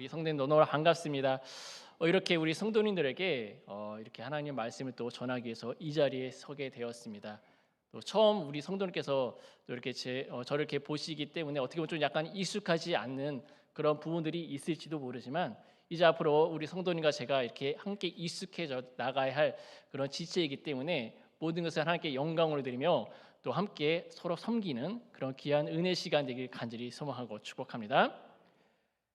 우리 성도님 너무나 반갑습니다. 이렇게 우리 성도님들에게 이렇게 하나님 말씀을 또 전하기 위해서 이 자리에 서게 되었습니다. 또 처음 우리 성도님께서 또 이렇게 저를 이렇게 보시기 때문에 어떻게 보면 좀 약간 익숙하지 않는 그런 부분들이 있을지도 모르지만 이제 앞으로 우리 성도님과 제가 이렇게 함께 익숙해져 나가야 할 그런 지체이기 때문에 모든 것을 하나님께 영광으로 드리며 또 함께 서로 섬기는 그런 귀한 은혜 시간 되길 간절히 소망하고 축복합니다.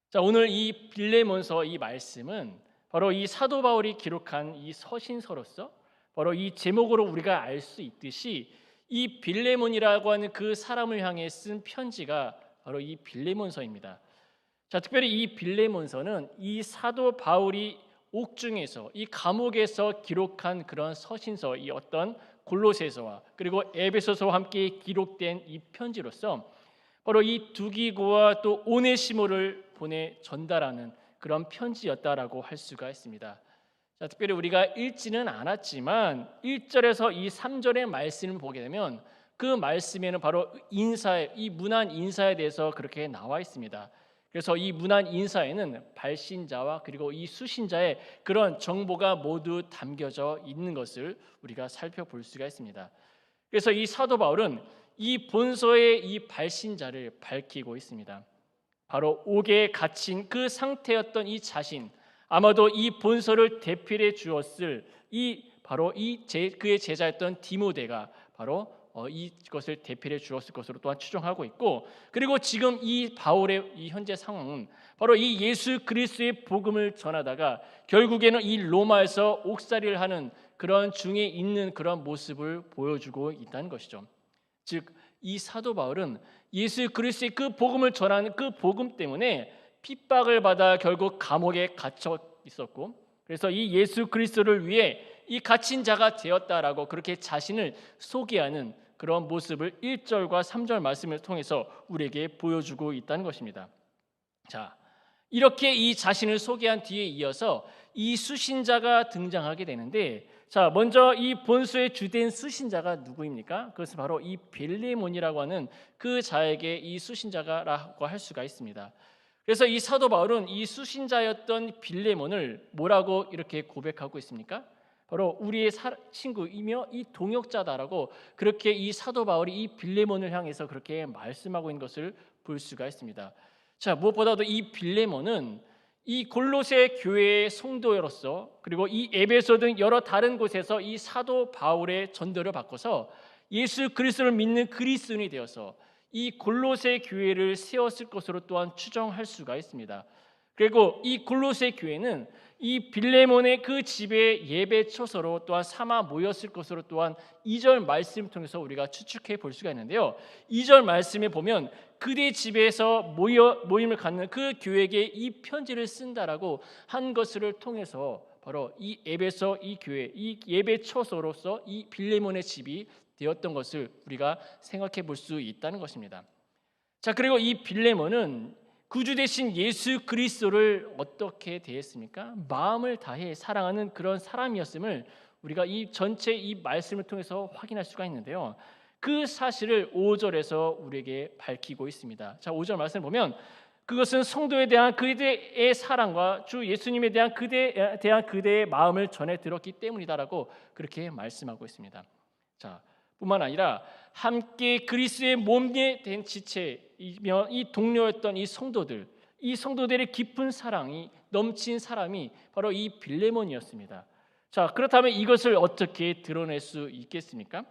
자, 오늘 이 빌레몬서 이 말씀은 바로 이 사도 바울이 기록한 이 서신서로서 바로 이 제목으로 우리가 알 수 있듯이 이 빌레몬이라고 하는 그 사람을 향해 쓴 편지가 바로 이 빌레몬서입니다. 자, 특별히 이 빌레몬서는 이 사도 바울이 옥중에서 이 감옥에서 기록한 그런 서신서, 이 어떤 골로새서와 그리고 에베소서와 함께 기록된 이 편지로서 바로 이 두기고와 또 오네시모를 보내 전달하는 그런 편지였다라고 할 수가 있습니다. 자, 특별히 우리가 읽지는 않았지만 1절에서 이 3절의 말씀을 보게 되면 그 말씀에는 바로 이 문안 인사에 대해서 그렇게 나와 있습니다. 그래서 이 문안 인사에는 발신자와 그리고 이 수신자의 그런 정보가 모두 담겨져 있는 것을 우리가 살펴볼 수가 있습니다. 그래서 이 사도 바울은 이 본서의 이 발신자를 밝히고 있습니다. 바로 옥에 갇힌 그 상태였던 이 자신, 아마도 이 본서를 대필해 주었을 바로 그의 제자였던 디모데가 바로 이것을 대필해 주었을 것으로 또한 추정하고 있고, 그리고 지금 이 바울의 이 현재 상황은 바로 이 예수 그리스도의 복음을 전하다가 결국에는 이 로마에서 옥살이를 하는 그런 중에 있는 그런 모습을 보여주고 있다는 것이죠. 즉, 이 사도 바울은 예수 그리스도의 그 복음을 전하는 그 복음 때문에 핍박을 받아 결국 감옥에 갇혀 있었고, 그래서 이 예수 그리스도를 위해 이 갇힌 자가 되었다라고 그렇게 자신을 소개하는 그런 모습을 1절과 3절 말씀을 통해서 우리에게 보여주고 있다는 것입니다. 자, 이렇게 이 자신을 소개한 뒤에 이어서 이 수신자가 등장하게 되는데, 자, 먼저 이 본서의 주된 수신자가 누구입니까? 그것은 바로 이 빌레몬이라고 하는 그 자에게 이 수신자라고 할 수가 있습니다. 그래서 이 사도 바울은 이 수신자였던 빌레몬을 뭐라고 이렇게 고백하고 있습니까? 바로 우리의 친구이며 이 동역자다라고 그렇게 이 사도 바울이 이 빌레몬을 향해서 그렇게 말씀하고 있는 것을 볼 수가 있습니다. 자, 무엇보다도 이 빌레몬은 이 골로새 교회의 성도로서 그리고 이 에베소 등 여러 다른 곳에서 이 사도 바울의 전도를 받고서 예수 그리스도를 믿는 그리스도인이 되어서 이 골로새 교회를 세웠을 것으로 또한 추정할 수가 있습니다. 그리고 이 골로새 교회는 이 빌레몬의 그 집에 예배 처소로 또한 삼아 모였을 것으로 또한 2절 말씀을 통해서 우리가 추측해 볼 수가 있는데요. 2절 말씀에 보면 그대 집에서 모임을 갖는 그 교회에게 이 편지를 쓴다라고 한 것을 통해서 바로 이 에베소 이 교회 이 예배 처소로서 이 빌레몬의 집이 되었던 것을 우리가 생각해 볼 수 있다는 것입니다. 자, 그리고 이 빌레몬은 구주 되신 예수 그리스도를 어떻게 대했습니까? 마음을 다해 사랑하는 그런 사람이었음을 우리가 이 전체 이 말씀을 통해서 확인할 수가 있는데요. 그 사실을 5절에서 우리에게 밝히고 있습니다. 자, 5절 말씀을 보면 그것은 성도에 대한 그대의 사랑과 주 예수님에 대한 그대의 마음을 전해 들었기 때문이다라고 그렇게 말씀하고 있습니다. 자, 뿐만 아니라 함께 그리스도의 몸에 된 지체이며 이 동료였던 이 성도들의 깊은 사랑이 넘친 사람이 바로 이 빌레몬이었습니다. 자, 그렇다면 이것을 어떻게 드러낼 수 있겠습니까?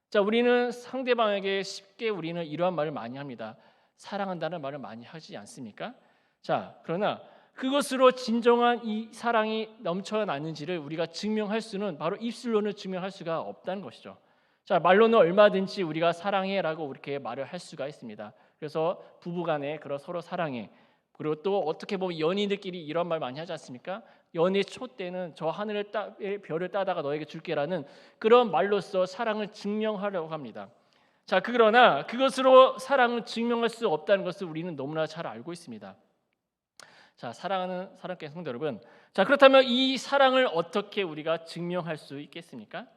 자, 우리는 상대방에게 쉽게 우리는 이러한 말을 많이 합니다. 사랑한다는 말을 많이 하지 않습니까? 자, 그러나 그것으로 진정한 이 사랑이 넘쳐나는지를 우리가 증명할 수는 바로 입술로는 증명할 수가 없다는 것이죠. 자, 말로는 얼마든지 우리가 사랑해라고 이렇게 말을 할 수가 있습니다. 그래서 부부간에 그런 서로 사랑해. 그리고 또 어떻게 보면 연인들끼리 이런 말 많이 하지 않습니까? 연애 초 때는 저 별을 따다가 너에게 줄게라는 그런 말로써 사랑을 증명하려고 합니다. 자, 그러나 그것으로 사랑을 증명할 수 없다는 것을 우리는 너무나 잘 알고 있습니다. 자, 사랑하는 사랑계 성도 여러분, 자, 그렇다면 이 사랑을 어떻게 우리가 증명할 수 있겠습니까?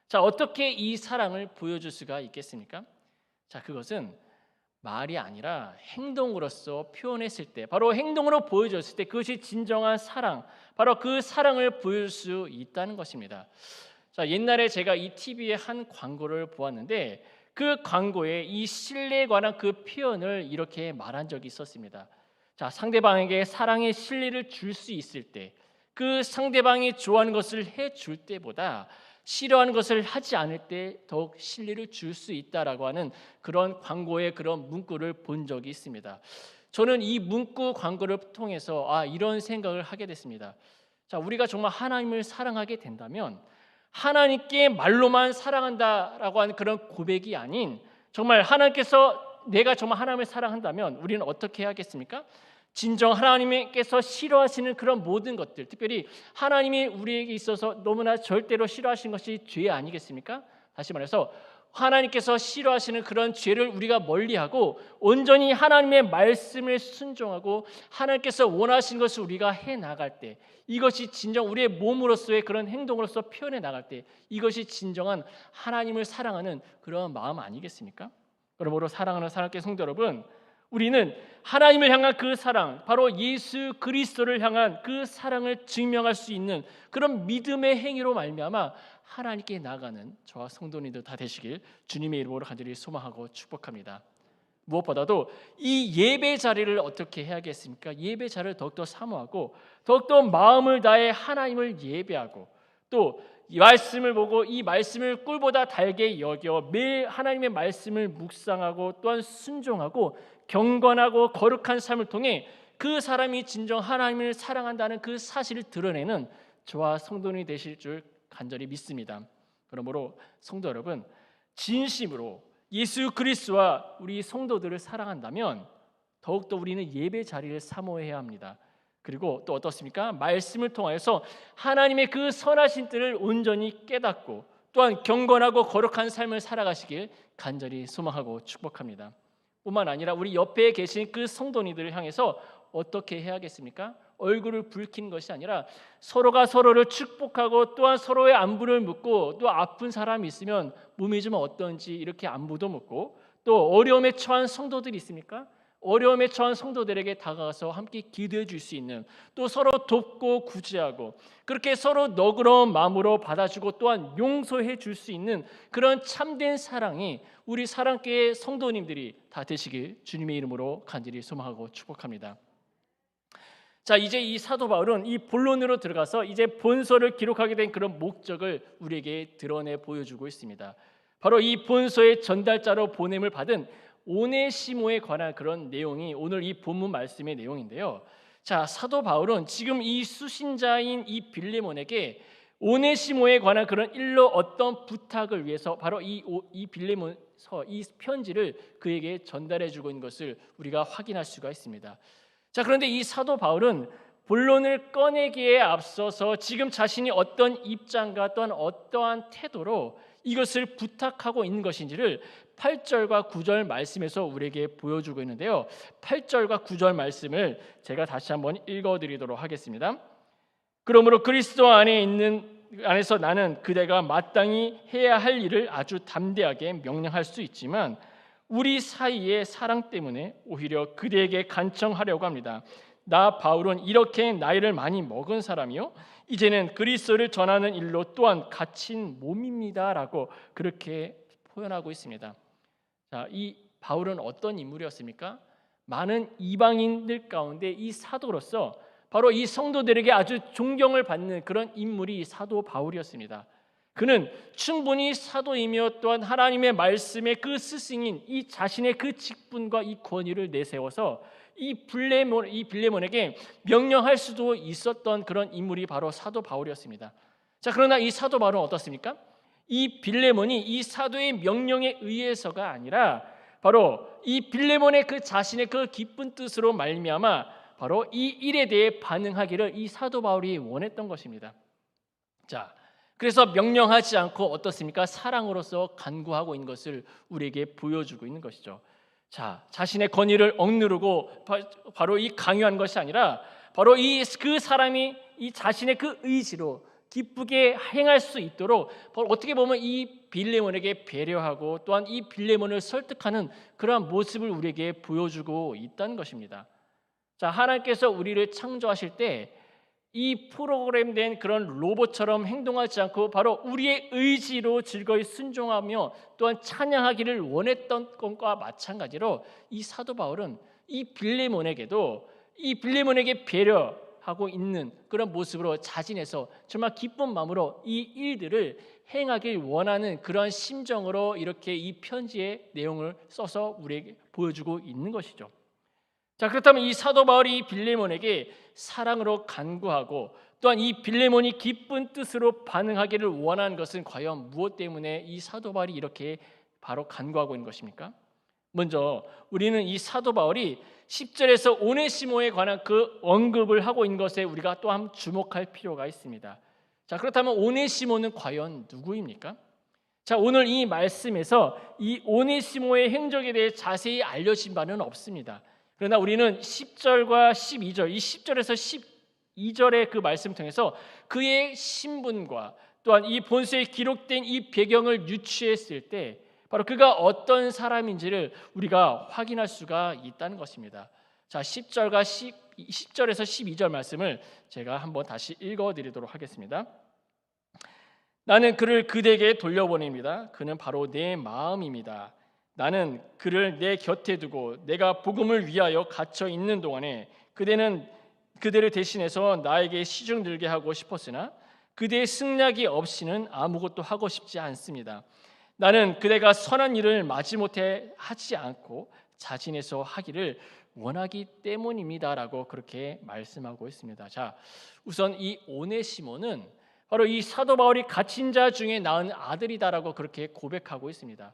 자, 어떻게 이 사랑을 보여줄 수가 있겠습니까? 자, 그것은 말이 아니라 행동으로서 표현했을 때, 바로 행동으로 보여줬을 때 그것이 진정한 사랑, 바로 그 사랑을 보일 수 있다는 것입니다. 자, 옛날에 제가 이 TV에 한 광고를 보았는데 그 광고에 이 신뢰에 관한 그 표현을 이렇게 말한 적이 있었습니다. 자, 상대방에게 사랑의 신뢰를 줄 수 있을 때, 그 상대방이 좋아하는 것을 해줄 때보다 싫어하는 것을 하지 않을 때 더욱 신뢰를 줄 수 있다라고 하는 그런 광고의 그런 문구를 본 적이 있습니다. 저는 이 문구 광고를 통해서 이런 생각을 하게 됐습니다. 자, 우리가 정말 하나님을 사랑하게 된다면 하나님께 말로만 사랑한다라고 하는 그런 고백이 아닌, 정말 하나님께서 내가 정말 하나님을 사랑한다면 우리는 어떻게 해야겠습니까? 진정 하나님께서 싫어하시는 그런 모든 것들, 특별히 하나님이 우리에게 있어서 너무나 절대로 싫어하시는 것이 죄 아니겠습니까? 다시 말해서 하나님께서 싫어하시는 그런 죄를 우리가 멀리하고 온전히 하나님의 말씀을 순종하고 하나님께서 원하시는 것을 우리가 해나갈 때, 이것이 진정 우리의 몸으로서의 그런 행동으로서 표현해 나갈 때 이것이 진정한 하나님을 사랑하는 그런 마음 아니겠습니까? 그러므로 사랑하는 사랑하는 성도 여러분, 우리는 하나님을 향한 그 사랑, 바로 예수 그리스도를 향한 그 사랑을 증명할 수 있는 그런 믿음의 행위로 말미암아 하나님께 나아가는 저와 성도님들 다 되시길 주님의 이름으로 간절히 소망하고 축복합니다. 무엇보다도 이 예배 자리를 어떻게 해야겠습니까? 예배 자리를 더욱더 사모하고 더욱더 마음을 다해 하나님을 예배하고 또 이 말씀을 보고 이 말씀을 꿀보다 달게 여겨 매일 하나님의 말씀을 묵상하고 또한 순종하고 경건하고 거룩한 삶을 통해 그 사람이 진정 하나님을 사랑한다는 그 사실을 드러내는 저와 성도님이 되실 줄 간절히 믿습니다. 그러므로 성도 여러분, 진심으로 예수 그리스도와 우리 성도들을 사랑한다면 더욱더 우리는 예배 자리를 사모해야 합니다. 그리고 또 어떻습니까? 말씀을 통하여서 하나님의 그 선하신 뜻을 온전히 깨닫고 또한 경건하고 거룩한 삶을 살아가시길 간절히 소망하고 축복합니다. 뿐만 아니라 우리 옆에 계신 그 성도님들을 향해서 어떻게 해야겠습니까? 얼굴을 붉히는 것이 아니라 서로가 서로를 축복하고 또한 서로의 안부를 묻고, 또 아픈 사람이 있으면 몸이 좀 어떤지 이렇게 안부도 묻고, 또 어려움에 처한 성도들이 있습니까? 어려움에 처한 성도들에게 다가가서 함께 기도해 줄 수 있는, 또 서로 돕고 구제하고 그렇게 서로 너그러운 마음으로 받아주고 또한 용서해 줄 수 있는 그런 참된 사랑이 우리 사랑교회 성도님들이 다 되시길 주님의 이름으로 간절히 소망하고 축복합니다. 자, 이제 이 사도 바울은 이 본론으로 들어가서 이제 본서를 기록하게 된 그런 목적을 우리에게 드러내 보여주고 있습니다. 바로 이 본서의 전달자로 보냄을 받은 오네시모에 관한 그런 내용이 오늘 이 본문 말씀의 내용인데요. 자, 사도 바울은 지금 이 수신자인 이 빌레몬에게 오네시모에 관한 그런 일로 어떤 부탁을 위해서 바로 이 빌레몬서 이 편지를 그에게 전달해 주고 있는 것을 우리가 확인할 수가 있습니다. 자, 그런데 이 사도 바울은 본론을 꺼내기에 앞서서 지금 자신이 어떤 입장과 또한 어떠한 태도로 이것을 부탁하고 있는 것인지를 8절과 9절 말씀에서 우리에게 보여주고 있는데요. 8절과 9절 말씀을 제가 다시 한번 읽어드리도록 하겠습니다. 그러므로 그리스도 안에서 나는 그대가 마땅히 해야 할 일을 아주 담대하게 명령할 수 있지만 우리 사이의 사랑 때문에 오히려 그대에게 간청하려고 합니다. 나 바울은 이렇게 나이를 많이 먹은 사람이요 이제는 그리스도를 전하는 일로 또한 갇힌 몸입니다라고 그렇게 표현하고 있습니다. 자, 이 바울은 어떤 인물이었습니까? 많은 이방인들 가운데 이 사도로서 바로 이 성도들에게 아주 존경을 받는 그런 인물이 사도 바울이었습니다. 그는 충분히 사도이며 또한 하나님의 말씀의 그 스승인 이 자신의 그 직분과 이 권위를 내세워서 이 빌레몬에게 명령할 수도 있었던 그런 인물이 바로 사도 바울이었습니다. 자, 그러나 이 사도 바울은 어떻습니까? 이 빌레몬이 이 사도의 명령에 의해서가 아니라 바로 이 빌레몬의 그 자신의 그 기쁜 뜻으로 말미암아 바로 이 일에 대해 반응하기를 이 사도 바울이 원했던 것입니다. 자, 그래서 명령하지 않고 어떻습니까? 사랑으로서 간구하고 있는 것을 우리에게 보여주고 있는 것이죠. 자, 자신의 권위를 억누르고 바로 이 강요한 것이 아니라 바로 그 사람이 이 자신의 그 의지로 기쁘게 행할 수 있도록 어떻게 보면 이 빌레몬에게 배려하고 또한 이 빌레몬을 설득하는 그러한 모습을 우리에게 보여주고 있다는 것입니다. 자, 하나님께서 우리를 창조하실 때 이 프로그램된 그런 로봇처럼 행동하지 않고 바로 우리의 의지로 즐거이 순종하며 또한 찬양하기를 원했던 것과 마찬가지로 이 사도 바울은 이 빌레몬에게 배려하고 있는 그런 모습으로 자진해서 정말 기쁜 마음으로 이 일들을 행하길 원하는 그러한 심정으로 이렇게 이 편지의 내용을 써서 우리에게 보여주고 있는 것이죠. 자, 그렇다면 이 사도 바울이 빌레몬에게 사랑으로 간구하고 또한 이 빌레몬이 기쁜 뜻으로 반응하기를 원하는 것은 과연 무엇 때문에 이 사도 바울이 이렇게 바로 간구하고 있는 것입니까? 먼저 우리는 이 사도 바울이 10절에서 오네시모에 관한 그 언급을 하고 있는 것에 우리가 또한 주목할 필요가 있습니다. 자, 그렇다면 오네시모는 과연 누구입니까? 자, 오늘 이 말씀에서 이 오네시모의 행적에 대해 자세히 알려진 바는 없습니다. 그러나 우리는 10절과 12절, 이 10절에서 12절의 그 말씀 통해서 그의 신분과 또한 이 본서에 기록된 이 배경을 유추했을 때 바로 그가 어떤 사람인지를 우리가 확인할 수가 있다는 것입니다. 자, 10절에서 12절 말씀을 제가 한번 다시 읽어드리도록 하겠습니다. 나는 그를 그대에게 돌려보냅니다. 그는 바로 내 마음입니다. 나는 그를 내 곁에 두고 내가 복음을 위하여 갇혀 있는 동안에 그대를 대신해서 나에게 시중 들게 하고 싶었으나 그대의 승낙이 없이는 아무것도 하고 싶지 않습니다. 나는 그대가 선한 일을 마지못해 하지 않고 자진해서 하기를 원하기 때문입니다라고 그렇게 말씀하고 있습니다. 자, 우선 이 오네시모는 바로 이 사도 바울이 갇힌 자 중에 낳은 아들이다라고 그렇게 고백하고 있습니다.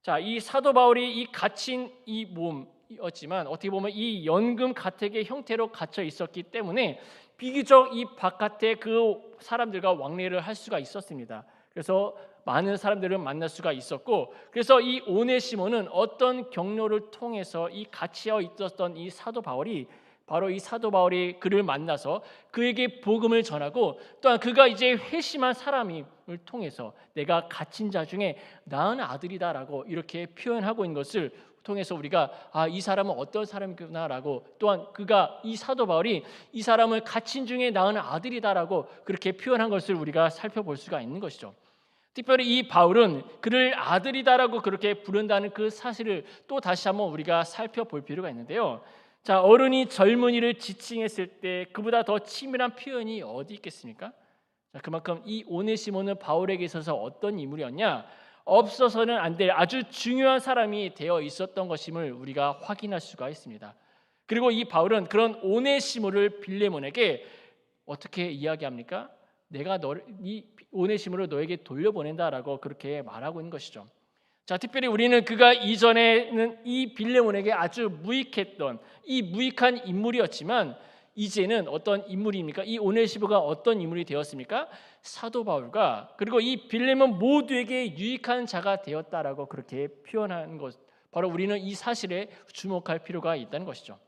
자, 이 사도 바울이 이 갇힌 이 몸이었지만 어떻게 보면 이 연금 가택의 형태로 갇혀 있었기 때문에 비교적 이 바깥에 그 사람들과 왕래를 할 수가 있었습니다. 그래서 많은 사람들을 만날 수가 있었고, 그래서 이 오네시모는 어떤 경로를 통해서 이 갇혀 있었던 이 사도 바울이 바로 이 사도 바울이 그를 만나서 그에게 복음을 전하고 또한 그가 이제 회심한 사람을 통해서 내가 갇힌 자 중에 낳은 아들이다라고 이렇게 표현하고 있는 것을 통해서 우리가 이 사람은 어떤 사람이구나라고 또한 그가 이 사도 바울이 이 사람을 갇힌 중에 낳은 아들이다라고 그렇게 표현한 것을 우리가 살펴볼 수가 있는 것이죠. 특별히 이 바울은 그를 아들이다라고 그렇게 부른다는 그 사실을 또 다시 한번 우리가 살펴볼 필요가 있는데요. 자, 어른이 젊은이를 지칭했을 때 그보다 더 치밀한 표현이 어디 있겠습니까? 자, 그만큼 이 오네시모는 바울에게 있어서 어떤 인물이었냐? 없어서는 안 될 아주 중요한 사람이 되어 있었던 것임을 우리가 확인할 수가 있습니다. 그리고 이 바울은 그런 오네시모를 빌레몬에게 어떻게 이야기합니까? 내가 이 오네시모를 너에게 돌려보낸다라고 그렇게 말하고 있는 것이죠. 자, 특별히 우리는 그가 이전에는 이 빌레몬에게 아주 무익했던 이 무익한 인물이었지만 이제는 어떤 인물입니까? 이 오네시모가 어떤 인물이 되었습니까? 사도 바울과 그리고 이 빌레몬 모두에게 유익한 자가 되었다라고 그렇게 표현한 것, 바로 우리는 이 사실에 주목할 필요가 있다는 것이죠.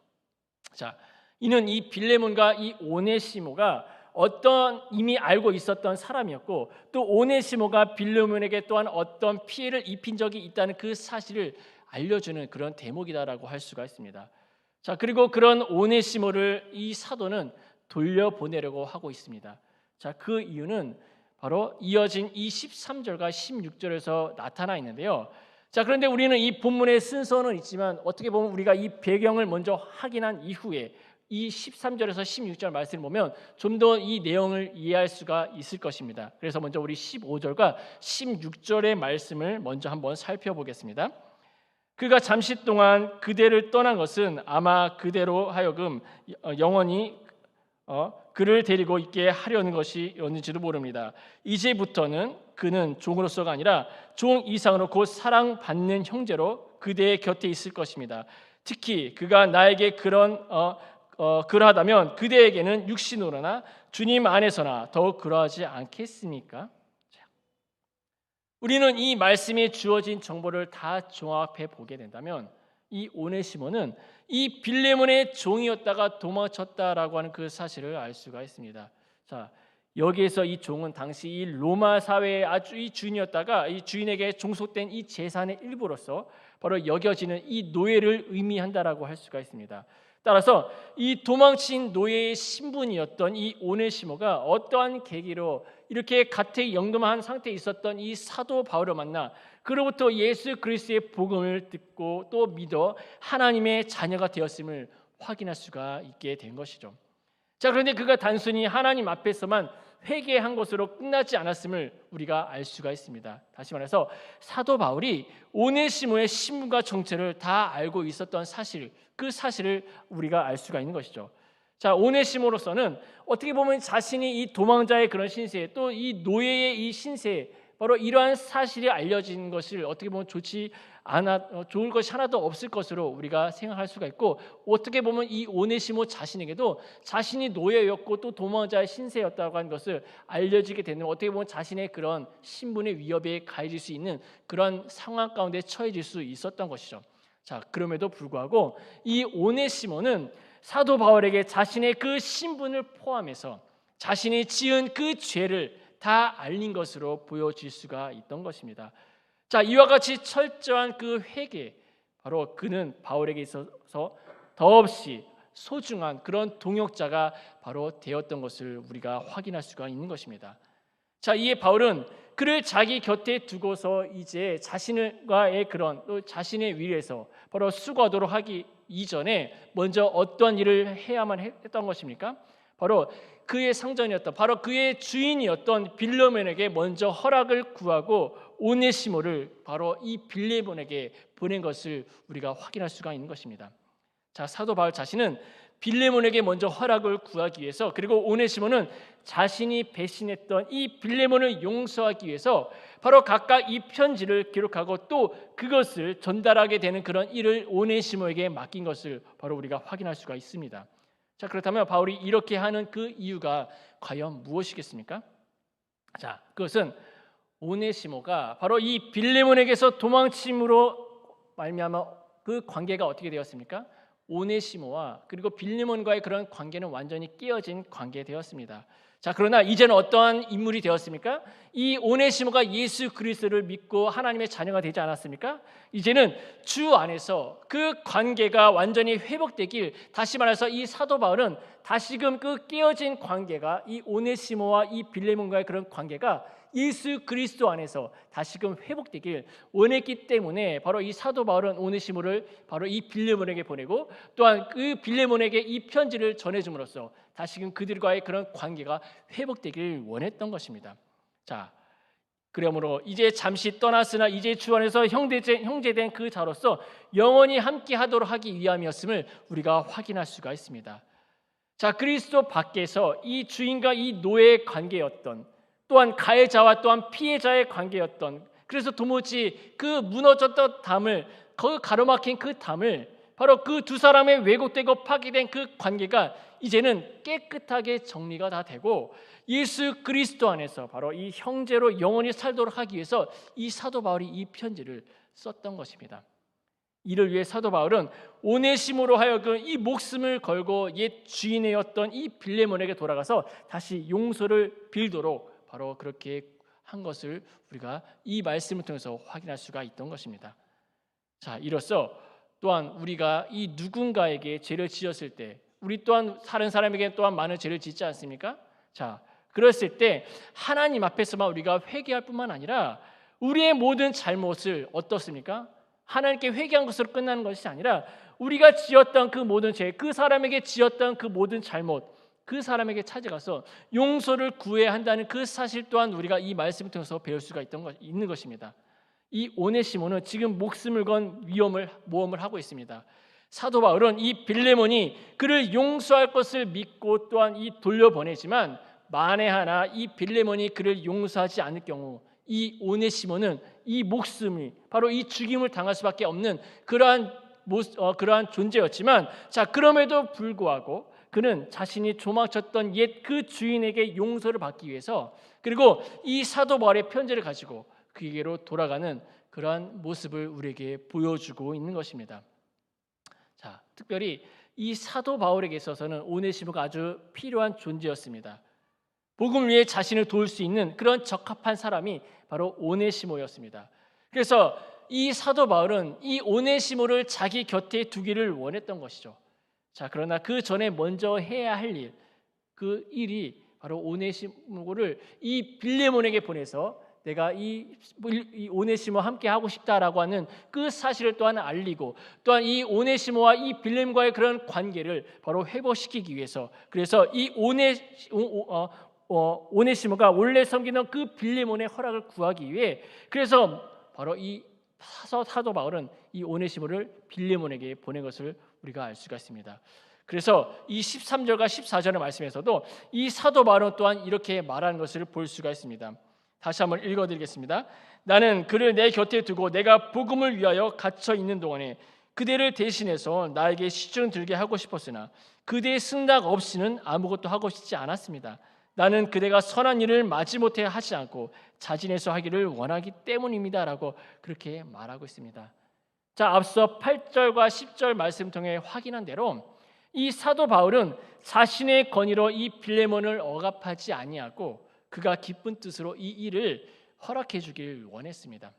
자, 이는 이 빌레몬과 이 오네시모가 어떤 이미 알고 있었던 사람이었고 또 오네시모가 빌레몬에게 또한 어떤 피해를 입힌 적이 있다는 그 사실을 알려주는 그런 대목이다라고 할 수가 있습니다. 자, 그리고 그런 오네시모를 이 사도는 돌려보내려고 하고 있습니다. 자, 그 이유는 바로 이어진 이 13절과 16절에서 나타나 있는데요. 자, 그런데 우리는 이 본문의 순서는 있지만 어떻게 보면 우리가 이 배경을 먼저 확인한 이후에 이 13절에서 16절 말씀을 보면 좀 더 이 내용을 이해할 수가 있을 것입니다. 그래서 먼저 우리 15절과 16절의 말씀을 먼저 한번 살펴보겠습니다. 그가 잠시 동안 그대를 떠난 것은 아마 그대로 하여금 영원히 그를 데리고 있게 하려는 것이었는지도 모릅니다. 이제부터는 그는 종으로서가 아니라 종 이상으로 곧 사랑받는 형제로 그대의 곁에 있을 것입니다. 특히 그가 나에게 그러하다면 그대에게는 육신으로나 주님 안에서나 더욱 그러하지 않겠습니까? 우리는 이 말씀에 주어진 정보를 다 종합해 보게 된다면 이 오네시모는 이 빌레몬의 종이었다가 도망쳤다라고 하는 그 사실을 알 수가 있습니다. 자, 여기에서 이 종은 당시 이 로마 사회의 아주 이 주인이었다가 이 주인에게 종속된 이 재산의 일부로서 바로 여겨지는 이 노예를 의미한다라고 할 수가 있습니다. 따라서 이 도망친 노예의 신분이었던 이 오네시모가 어떠한 계기로 이렇게 가택연금한 상태에 있었던 이 사도 바울을 만나 그로부터 예수 그리스도의 복음을 듣고 또 믿어 하나님의 자녀가 되었음을 확인할 수가 있게 된 것이죠. 자, 그런데 그가 단순히 하나님 앞에서만 회개한 것으로 끝나지 않았음을 우리가 알 수가 있습니다. 다시 말해서 사도 바울이 오네시모의 신분과 정체를 다 알고 있었던 사실, 그 사실을 우리가 알 수가 있는 것이죠. 자, 오네시모로서는 어떻게 보면 자신이 이 도망자의 그런 신세, 또 이 노예의 이 신세, 바로 이러한 사실이 알려진 것을 어떻게 보면 좋을 것이 하나도 없을 것으로 우리가 생각할 수가 있고, 어떻게 보면 이 오네시모 자신에게도 자신이 노예였고 또 도망자의 신세였다고 하는 것을 알려지게 되는, 어떻게 보면 자신의 그런 신분의 위협에 가해질 수 있는 그런 상황 가운데 처해질 수 있었던 것이죠. 자, 그럼에도 불구하고 이 오네시모는 사도 바울에게 자신의 그 신분을 포함해서 자신이 지은 그 죄를 다 알린 것으로 보여질 수가 있던 것입니다. 자, 이와 같이 철저한 그 회개, 바로 그는 바울에게 있어서 더없이 소중한 그런 동역자가 바로 되었던 것을 우리가 확인할 수가 있는 것입니다. 자, 이에 바울은 그를 자기 곁에 두고서 이제 자신과의 그런 또 자신의 위에서 바로 수고하도록 하기 이전에 먼저 어떤 일을 해야만 했던 것입니까? 바로 그의 상전이었던, 바로 그의 주인이었던 빌레몬에게 먼저 허락을 구하고 오네시모를 바로 이 빌레몬에게 보낸 것을 우리가 확인할 수가 있는 것입니다. 자, 사도 바울 자신은 빌레몬에게 먼저 허락을 구하기 위해서, 그리고 오네시모는 자신이 배신했던 이 빌레몬을 용서하기 위해서 바로 각각 이 편지를 기록하고 또 그것을 전달하게 되는 그런 일을 오네시모에게 맡긴 것을 바로 우리가 확인할 수가 있습니다. 자, 그렇다면 바울이 이렇게 하는 그 이유가 과연 무엇이겠습니까? 자, 그것은 오네시모가 바로 이 빌레몬에게서 도망침으로 말미암아 그 관계가 어떻게 되었습니까? 오네시모와 그리고 빌레몬과의 그런 관계는 완전히 깨어진 관계되었습니다. 자, 그러나 이제는 어떠한 인물이 되었습니까? 이 오네시모가 예수 그리스도를 믿고 하나님의 자녀가 되지 않았습니까? 이제는 주 안에서 그 관계가 완전히 회복되길, 다시 말해서 이 사도 바울은 다시금 그 깨어진 관계가 이 오네시모와 이 빌레몬과의 그런 관계가 예수 그리스도 안에서 다시금 회복되길 원했기 때문에 바로 이 사도 바울은 오네시모를 바로 이 빌레몬에게 보내고 또한 그 빌레몬에게 이 편지를 전해줌으로써 다시금 그들과의 그런 관계가 회복되길 원했던 것입니다. 자, 그러므로 이제 잠시 떠났으나 이제 주 안에서 형제된 그 자로서 영원히 함께하도록 하기 위함이었음을 우리가 확인할 수가 있습니다. 자, 그리스도 밖에서 이 주인과 이 노예의 관계였던, 또한 가해자와 또한 피해자의 관계였던, 그래서 도무지 그 무너졌던 담을, 그 가로막힌 그 담을, 바로 그 두 사람의 왜곡되고 파괴된 그 관계가 이제는 깨끗하게 정리가 다 되고 예수 그리스도 안에서 바로 이 형제로 영원히 살도록 하기 위해서 이 사도 바울이 이 편지를 썼던 것입니다. 이를 위해 사도 바울은 오네시모로 하여금 이 목숨을 걸고 옛 주인이었던 이 빌레몬에게 돌아가서 다시 용서를 빌도록 바로 그렇게 한 것을 우리가 이 말씀을 통해서 확인할 수가 있던 것입니다. 자, 이로써 또한 우리가 이 누군가에게 죄를 지었을 때 우리 또한 다른 사람에게 또한 많은 죄를 짓지 않습니까? 자, 그랬을 때 하나님 앞에서만 우리가 회개할 뿐만 아니라 우리의 모든 잘못을 어떻습니까? 하나님께 회개한 것으로 끝나는 것이 아니라 우리가 지었던 그 모든 죄, 그 사람에게 지었던 그 모든 잘못, 그 사람에게 찾아가서 용서를 구해야 한다는 그 사실 또한 우리가 이 말씀을 통해서 배울 수가 있는 것입니다. 이 오네시모는 지금 목숨을 건 모험을 하고 있습니다. 사도 바울은 이 빌레몬이 그를 용서할 것을 믿고 또한 이 돌려보내지만 만에 하나 이 빌레몬이 그를 용서하지 않을 경우 이 오네시모는 이 목숨이 바로 이 죽임을 당할 수밖에 없는 그러한 존재였지만, 자, 그럼에도 불구하고 그는 자신이 도망쳤던 옛 그 주인에게 용서를 받기 위해서, 그리고 이 사도 바울의 편지를 가지고 그에게로 돌아가는 그러한 모습을 우리에게 보여주고 있는 것입니다. 자, 특별히 이 사도 바울에게 있어서는 오네시모가 아주 필요한 존재였습니다. 복음을 위해 자신을 도울 수 있는 그런 적합한 사람이 바로 오네시모였습니다. 그래서 이 사도 바울은 이 오네시모를 자기 곁에 두기를 원했던 것이죠. 자, 그러나 그 전에 먼저 해야 할 일, 그 일이 바로 오네시모를 이 빌레몬에게 보내서 내가 이 오네시모와 함께 하고 싶다라고 하는 그 사실을 또한 알리고, 또한 이 오네시모와 이 빌레몬과의 그런 관계를 바로 회복시키기 위해서, 그래서 이 오네시모가 원래 섬기던 그 빌레몬의 허락을 구하기 위해, 그래서 바로 이 사도 바울은 이 오네시모를 빌레몬에게 보낸 것을 우리가 알 수가 있습니다. 그래서 이 13절과 14절의 말씀에서도 이 사도 바울은 또한 이렇게 말하는 것을 볼 수가 있습니다. 다시 한번 읽어드리겠습니다. 나는 그를 내 곁에 두고 내가 복음을 위하여 갇혀 있는 동안에 그대를 대신해서 나에게 시중 들게 하고 싶었으나 그대의 승낙 없이는 아무것도 하고 싶지 않았습니다. 나는 그대가 선한 일을 마지못해 하지 않고 자진해서 하기를 원하기 때문입니다 라고 그렇게 말하고 있습니다. 자, 앞서 8절과 10절 말씀 통해 확인한 대로 이 사도 바울은 자신의 권위로 이 빌레몬을 억압하지 아니하고 그가 기쁜 뜻으로 이 일을 허락해 주길 원했습니다.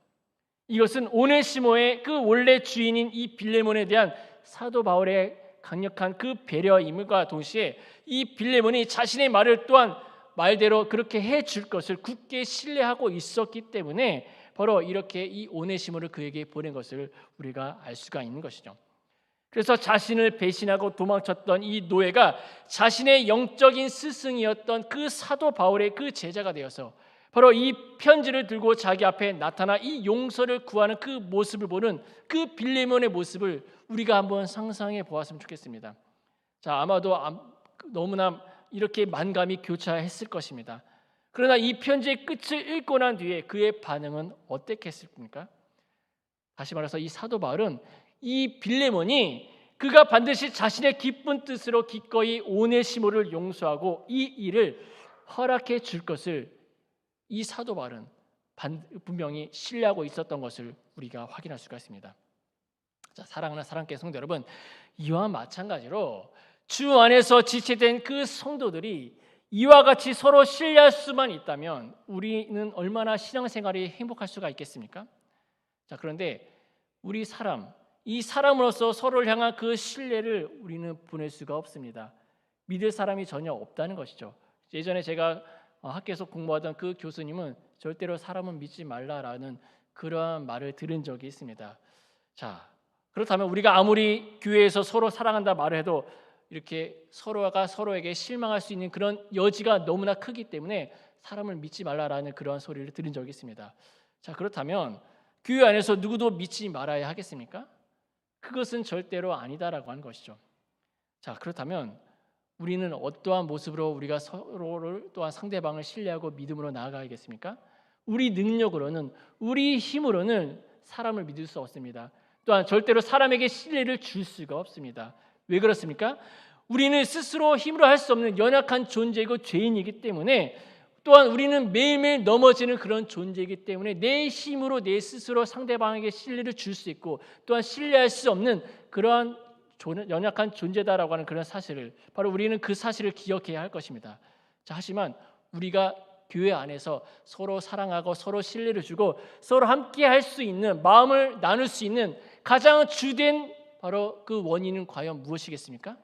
이것은 오네시모의 그 원래 주인인 이 빌레몬에 대한 사도 바울의 강력한 그 배려임과 동시에 이 빌레몬이 자신의 말을 또한 말대로 그렇게 해줄 것을 굳게 신뢰하고 있었기 때문에 바로 이렇게 이 오네시모를 그에게 보낸 것을 우리가 알 수가 있는 것이죠. 그래서 자신을 배신하고 도망쳤던 이 노예가 자신의 영적인 스승이었던 그 사도 바울의 그 제자가 되어서 바로 이 편지를 들고 자기 앞에 나타나 이 용서를 구하는 그 모습을 보는 그 빌레몬의 모습을 우리가 한번 상상해 보았으면 좋겠습니다. 자, 아마도 너무나 이렇게 만감이 교차했을 것입니다. 그러나 이 편지의 끝을 읽고 난 뒤에 그의 반응은 어땠겠습니까? 다시 말해서 이 사도 바울은 이 빌레몬이 그가 반드시 자신의 기쁜 뜻으로 기꺼이 오네시모를 용서하고 이 일을 허락해 줄 것을 이 사도 바울은 분명히 신뢰하고 있었던 것을 우리가 확인할 수가 있습니다. 자, 사랑하는 사랑하는 성도 여러분, 이와 마찬가지로 주 안에서 지체된 그 성도들이 이와 같이 서로 신뢰할 수만 있다면 우리는 얼마나 신앙생활이 행복할 수가 있겠습니까? 자, 그런데 이 사람으로서 서로를 향한 그 신뢰를 우리는 보낼 수가 없습니다. 믿을 사람이 전혀 없다는 것이죠. 예전에 제가 학교에서 공부하던 그 교수님은 절대로 사람은 믿지 말라라는 그러한 말을 들은 적이 있습니다. 자, 그렇다면 우리가 아무리 교회에서 서로 사랑한다 말을 해도 이렇게 서로가 서로에게 실망할 수 있는 그런 여지가 너무나 크기 때문에 사람을 믿지 말라라는 그러한 소리를 들은 적이 있습니다. 자, 그렇다면 교회 안에서 누구도 믿지 말아야 하겠습니까? 그것은 절대로 아니다라고 하는 것이죠. 자, 그렇다면 우리는 어떠한 모습으로 우리가 서로를 또한 상대방을 신뢰하고 믿음으로 나아가야겠습니까? 우리 능력으로는, 우리 힘으로는 사람을 믿을 수 없습니다. 또한 절대로 사람에게 신뢰를 줄 수가 없습니다. 왜 그렇습니까? 우리는 스스로 힘으로 할 수 없는 연약한 존재이고 죄인이기 때문에, 또한 우리는 매일매일 넘어지는 그런 존재이기 때문에 내 힘으로 내 스스로 상대방에게 신뢰를 줄 수 있고 또한 신뢰할 수 없는 그러한 연약한 존재다라고 하는 그런 사실을, 바로 우리는 그 사실을 기억해야 할 것입니다. 자, 하지만 우리가 교회 안에서 서로 사랑하고 서로 신뢰를 주고 서로 함께 할 수 있는, 마음을 나눌 수 있는 가장 주된 바로 그 원인은 과연 무엇이겠습니까?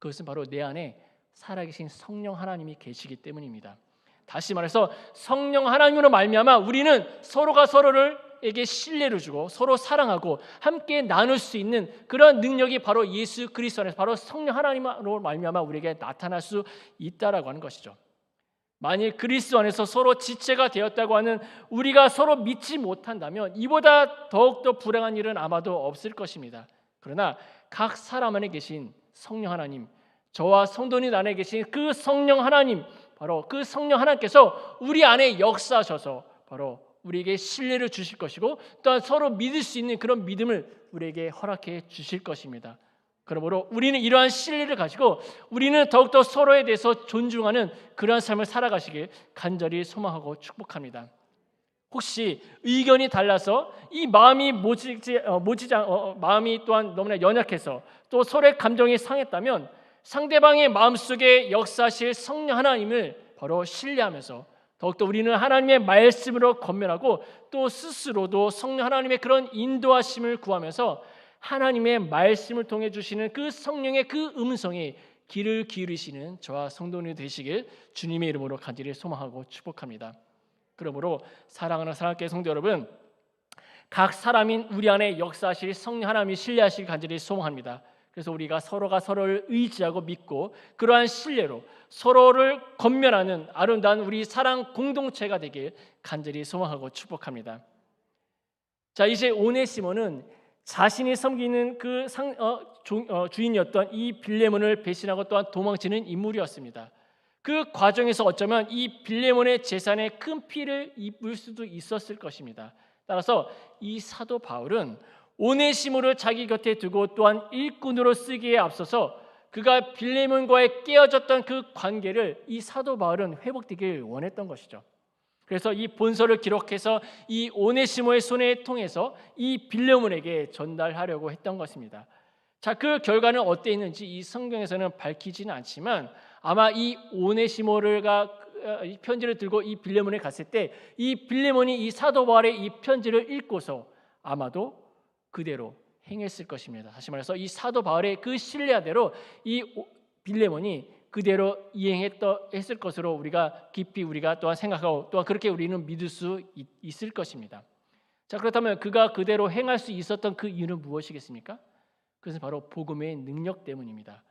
그것은 바로 내 안에 살아계신 성령 하나님이 계시기 때문입니다. 다시 말해서 성령 하나님으로 말미암아 우리는 서로가 서로에게 신뢰를 주고 서로 사랑하고 함께 나눌 수 있는 그런 능력이 바로 예수 그리스도 안에서, 바로 성령 하나님으로 말미암아 우리에게 나타날 수 있다라고 하는 것이죠. 만일 그리스도 안에서 서로 지체가 되었다고 하는 우리가 서로 믿지 못한다면 이보다 더욱더 불행한 일은 아마도 없을 것입니다. 그러나 각 사람 안에 계신 성령 하나님, 저와 성도님 안에 계신 그 성령 하나님, 바로 그 성령 하나님께서 우리 안에 역사하셔서 바로 우리에게 신뢰를 주실 것이고 또한 서로 믿을 수 있는 그런 믿음을 우리에게 허락해 주실 것입니다. 그러므로 우리는 이러한 신뢰를 가지고 우리는 더욱더 서로에 대해서 존중하는 그러한 삶을 살아가시길 간절히 소망하고 축복합니다. 혹시 의견이 달라서 이 마음이 마음이 또한 너무나 연약해서 또 서로의 감정이 상했다면 상대방의 마음속에 역사하실 성령 하나님을 바로 신뢰하면서 더욱더 우리는 하나님의 말씀으로 권면하고 또 스스로도 성령 하나님의 그런 인도하심을 구하면서 하나님의 말씀을 통해 주시는 그 성령의 그 음성에 귀를 기울이시는 저와 성도님이 되시길 주님의 이름으로 간절히 소망하고 축복합니다. 그러므로 사랑하는 사랑교회 성도 여러분, 각 사람인 우리 안에 역사하실 성령 하나님이 신뢰하시길 간절히 소망합니다. 그래서 우리가 서로가 서로를 의지하고 믿고 그러한 신뢰로 서로를 권면하는 아름다운 우리 사랑 공동체가 되길 간절히 소망하고 축복합니다. 자, 이제 오네시모는 자신이 섬기는 그 주인이었던 이 빌레몬을 배신하고 또한 도망치는 인물이었습니다. 그 과정에서 어쩌면 이 빌레몬의 재산에 큰 피해를 입을 수도 있었을 것입니다. 따라서 이 사도 바울은 오네시모를 자기 곁에 두고 또한 일꾼으로 쓰기에 앞서서 그가 빌레몬과의 깨어졌던 그 관계를 이 사도 바울은 회복되길 원했던 것이죠. 그래서 이 본서를 기록해서 이 오네시모의 손에 통해서 이 빌레몬에게 전달하려고 했던 것입니다. 자, 그 결과는 어땠는지 이 성경에서는 밝히지는 않지만 아마 이 오네시모가 이 편지를 들고 이 빌레몬에 갔을 때 이 빌레몬이 이 사도 바울의 이 편지를 읽고서 아마도 그대로 행했을 것입니다. 다시 말해서 이 사도 바울의 그 신뢰대로 이 빌레몬이 그대로 이행했을 것으로 우리가 깊이 우리가 또한 생각하고 또한 그렇게 우리는 믿을 수 있을 것입니다. 자, 그렇다면 그가 그대로 행할 수 있었던 그 이유는 무엇이겠습니까? 그것은 바로 복음의 능력 때문입니다.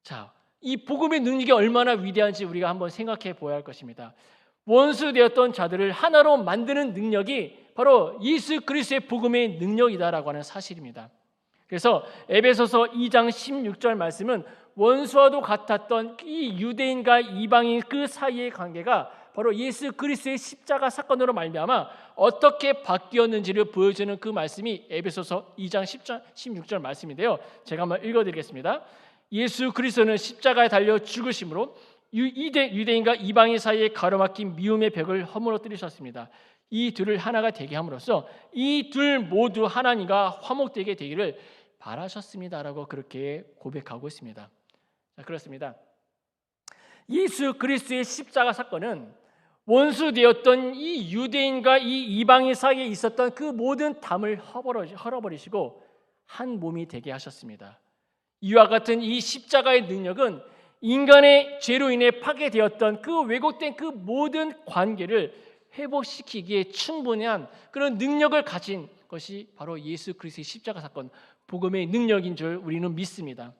자, 이 복음의 능력이 얼마나 위대한지 우리가 한번 생각해 보아야 할 것입니다. 원수되었던 자들을 하나로 만드는 능력이 바로 예수 그리스도의 복음의 능력이다라고 하는 사실입니다. 그래서 에베소서 2장 16절 말씀은 원수와도 같았던 이 유대인과 이방인 그 사이의 관계가 바로 예수 그리스도의 십자가 사건으로 말미암아 어떻게 바뀌었는지를 보여주는 그 말씀이 에베소서 2장 16절 말씀인데요. 제가 한번 읽어드리겠습니다. 예수 그리스도는 십자가에 달려 죽으심으로 유대인과 이방인 사이에 가로막힌 미움의 벽을 허물어뜨리셨습니다. 이 둘을 하나가 되게 함으로써 이 둘 모두 하나님과 화목되게 되기를 바라셨습니다라고 그렇게 고백하고 있습니다. 자, 그렇습니다. 예수 그리스도의 십자가 사건은 원수되었던 이 유대인과 이 이방인 사이에 있었던 그 모든 담을 헐어버리시고 한 몸이 되게 하셨습니다. 이와 같은 이 십자가의 능력은 인간의 죄로 인해 파괴되었던 그 왜곡된 그 모든 관계를 회복시키기에 충분한 그런 능력을 가진 것이 바로 예수 그리스도의 십자가 사건, 복음의 능력인 줄 우리는 믿습니다.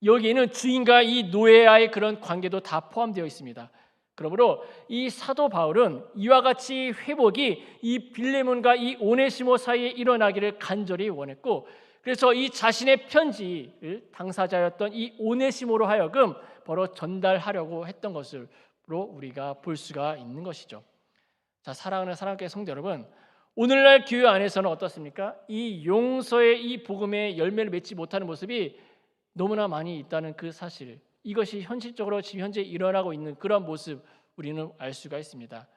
여기에는 주인과 이 노예와의 그런 관계도 다 포함되어 있습니다. 그러므로 이 사도 바울은 이와 같이 회복이 이 빌레몬과 이 오네시모 사이에 일어나기를 간절히 원했고, 그래서 이 자신의 편지를 당사자였던 이 오네시모로 하여금 바로 전달하려고 했던 것으로 우리가 볼 수가 있는 것이죠. 자, 사랑하는 사랑교회 성도 여러분, 오늘날 교회 안에서는 어떻습니까? 이 용서의 이 복음의 열매를 맺지 못하는 모습이 너무나 많이 있다는 그 사실, 이것이 현실적으로 지금 현재 일어나고 있는 그런 모습 우리는 알 수가 있습니다.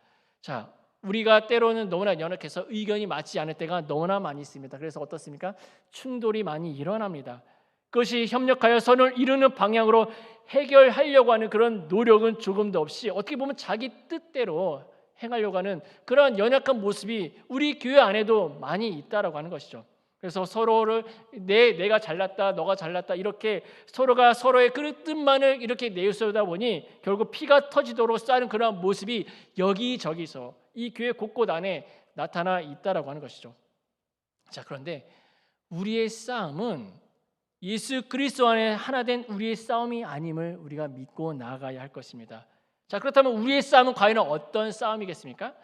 자, 우리가 때로는 너무나 연약해서 의견이 맞지 않을 때가 너무나 많이 있습니다. 그래서 어떻습니까? 충돌이 많이 일어납니다. 그것이 협력하여 선을 이루는 방향으로 해결하려고 하는 그런 노력은 조금도 없이 어떻게 보면 자기 뜻대로 행하려고 하는 그런 연약한 모습이 우리 교회 안에도 많이 있다라고 하는 것이죠. 그래서 서로를 내가 잘났다, 너가 잘났다 이렇게 서로가 서로의 그 뜻만을 이렇게 내세우다 보니 결국 피가 터지도록 싸는 그런 모습이 여기저기서 이 교회 곳곳 안에 나타나 있다라고 하는 것이죠. 자, 그런데 우리의 싸움은 예수 그리스도 안에 하나 된 우리의 싸움이 아님을 우리가 믿고 나아가야 할 것입니다. 자, 그렇다면 우리의 싸움은 과연 어떤 싸움이겠습니까?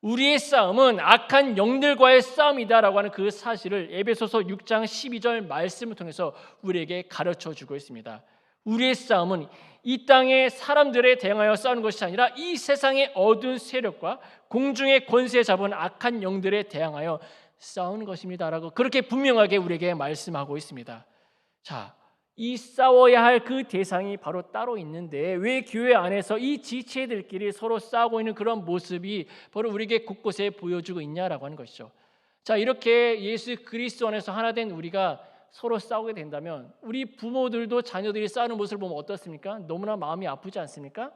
우리의 싸움은 악한 영들과의 싸움이다라고 하는 그 사실을 에베소서 6장 12절 말씀을 통해서 우리에게 가르쳐 주고 있습니다. 우리의 싸움은 이 땅의 사람들에 대항하여 싸우는 것이 아니라 이 세상의 어두운 세력과 공중의 권세 잡은 악한 영들에 대항하여 싸우는 것입니다라고 그렇게 분명하게 우리에게 말씀하고 있습니다. 자, 이 싸워야 할 그 대상이 바로 따로 있는데 왜 교회 안에서 이 지체들끼리 서로 싸우고 있는 그런 모습이 바로 우리에게 곳곳에 보여주고 있냐라고 하는 것이죠. 자, 이렇게 예수 그리스도 안에서 하나 된 우리가 서로 싸우게 된다면 우리 부모들도 자녀들이 싸우는 모습을 보면 어떻습니까? 너무나 마음이 아프지 않습니까?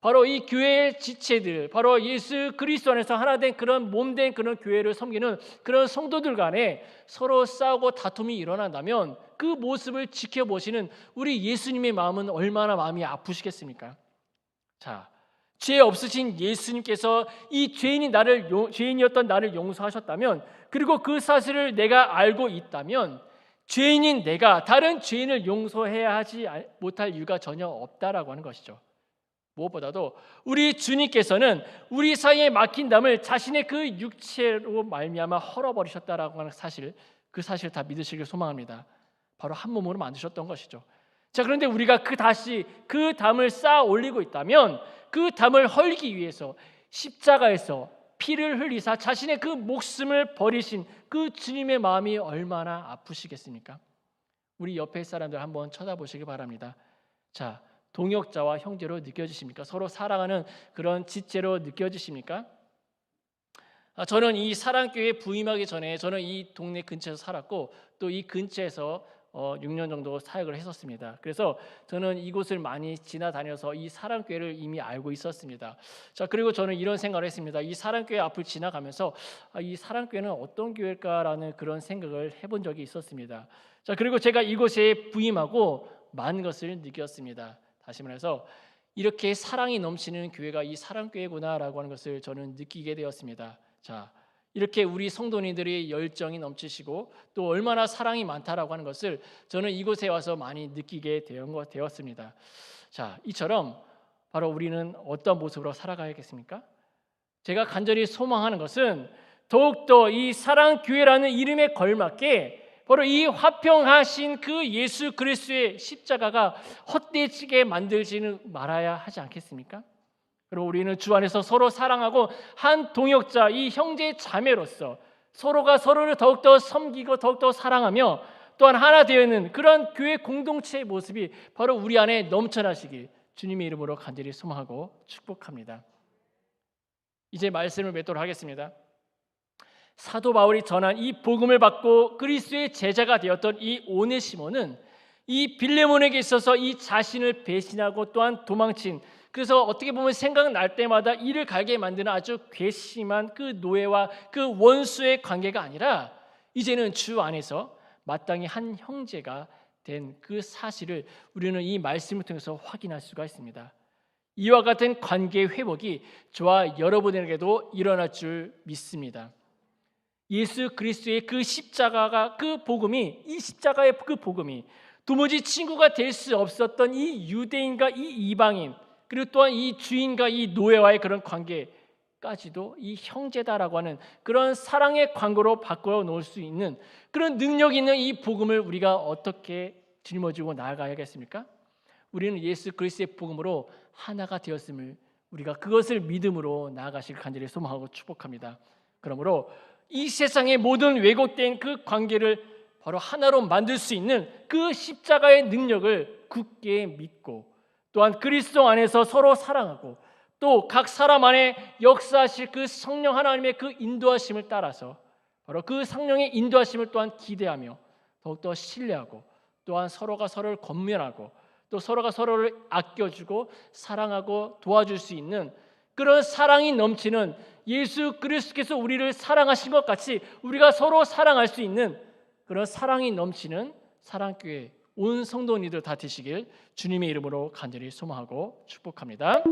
바로 이 교회의 지체들, 바로 예수 그리스도 안에서 하나 된 그런 몸된 그런 교회를 섬기는 그런 성도들 간에 서로 싸우고 다툼이 일어난다면 그 모습을 지켜보시는 우리 예수님의 마음은 얼마나 마음이 아프시겠습니까? 자, 죄 없으신 예수님께서 이 죄인이었던 나를 용서하셨다면, 그리고 그 사실을 내가 알고 있다면 죄인인 내가 다른 죄인을 용서해야 하지 못할 이유가 전혀 없다라고 하는 것이죠. 무엇보다도 우리 주님께서는 우리 사이에 막힌 담을 자신의 그 육체로 말미암아 헐어버리셨다라고 하는 사실, 그 사실을 다 믿으시길 소망합니다. 바로 한 몸으로 만드셨던 것이죠. 자, 그런데 우리가 다시 그 담을 쌓아 올리고 있다면 그 담을 헐기 위해서 십자가에서 피를 흘리사 자신의 그 목숨을 버리신 그 주님의 마음이 얼마나 아프시겠습니까? 우리 옆에 사람들 한번 쳐다보시기 바랍니다. 자, 동역자와 형제로 느껴지십니까? 서로 사랑하는 그런 지체로 느껴지십니까? 저는 이 사랑교회 부임하기 전에 저는 이 동네 근처에서 살았고 또 이 근처에서 6년 정도 사역을 했었습니다. 그래서 저는 이곳을 많이 지나다녀서 이 사랑교회를 이미 알고 있었습니다. 자, 그리고 저는 이런 생각을 했습니다. 이 사랑교회 앞을 지나가면서 이 사랑교회는 어떤 교회일까라는 그런 생각을 해본 적이 있었습니다. 자, 그리고 제가 이곳에 부임하고 많은 것을 느꼈습니다. 다시 말해서 이렇게 사랑이 넘치는 교회가 이 사랑교회구나라고 하는 것을 저는 느끼게 되었습니다. 자, 이렇게 우리 성도님들이 열정이 넘치시고 또 얼마나 사랑이 많다라고 하는 것을 저는 이곳에 와서 많이 느끼게 되었습니다. 자, 이처럼 바로 우리는 어떤 모습으로 살아가야겠습니까? 제가 간절히 소망하는 것은 더욱더 이 사랑교회라는 이름에 걸맞게 바로 이 화평하신 그 예수 그리스도의 십자가가 헛되지게 만들지는 말아야 하지 않겠습니까? 그리고 우리는 주 안에서 서로 사랑하고 한 동역자, 이 형제 자매로서 서로가 서로를 더욱더 섬기고 더욱더 사랑하며 또한 하나 되어 있는 그런 교회 공동체의 모습이 바로 우리 안에 넘쳐나시길 주님의 이름으로 간절히 소망하고 축복합니다. 이제 말씀을 맺도록 하겠습니다. 사도 바울이 전한 이 복음을 받고 그리스도의 제자가 되었던 이 오네시모는 이 빌레몬에게 있어서 이 자신을 배신하고 또한 도망친, 그래서 어떻게 보면 생각날 때마다 이를 갈게 만드는 아주 괘씸한 그 노예와 그 원수의 관계가 아니라 이제는 주 안에서 마땅히 한 형제가 된 그 사실을 우리는 이 말씀을 통해서 확인할 수가 있습니다. 이와 같은 관계 회복이 저와 여러분에게도 일어날 줄 믿습니다. 예수 그리스도의 그 십자가가 그 복음이, 이 십자가의 그 복음이 도무지 친구가 될 수 없었던 이 유대인과 이 이방인, 그리고 또한 이 주인과 이 노예와의 그런 관계까지도 이 형제다라고 하는 그런 사랑의 관계로 바꿔 놓을 수 있는 그런 능력 있는 이 복음을 우리가 어떻게 짊어지고 나아가야겠습니까? 우리는 예수 그리스도의 복음으로 하나가 되었음을, 우리가 그것을 믿음으로 나아가실 간절히 소망하고 축복합니다. 그러므로 이 세상의 모든 왜곡된 그 관계를 바로 하나로 만들 수 있는 그 십자가의 능력을 굳게 믿고 또한 그리스도 안에서 서로 사랑하고 또 각 사람 안에 역사하실 그 성령 하나님의 그 인도하심을 따라서 바로 그 성령의 인도하심을 또한 기대하며 더욱더 신뢰하고 또한 서로가 서로를 권면하고 또 서로가 서로를 아껴주고 사랑하고 도와줄 수 있는 그런 사랑이 넘치는 예수 그리스도께서 우리를 사랑하신 것 같이 우리가 서로 사랑할 수 있는 그런 사랑이 넘치는 사랑교회 온 성도님들 다 되시길 주님의 이름으로 간절히 소망하고 축복합니다.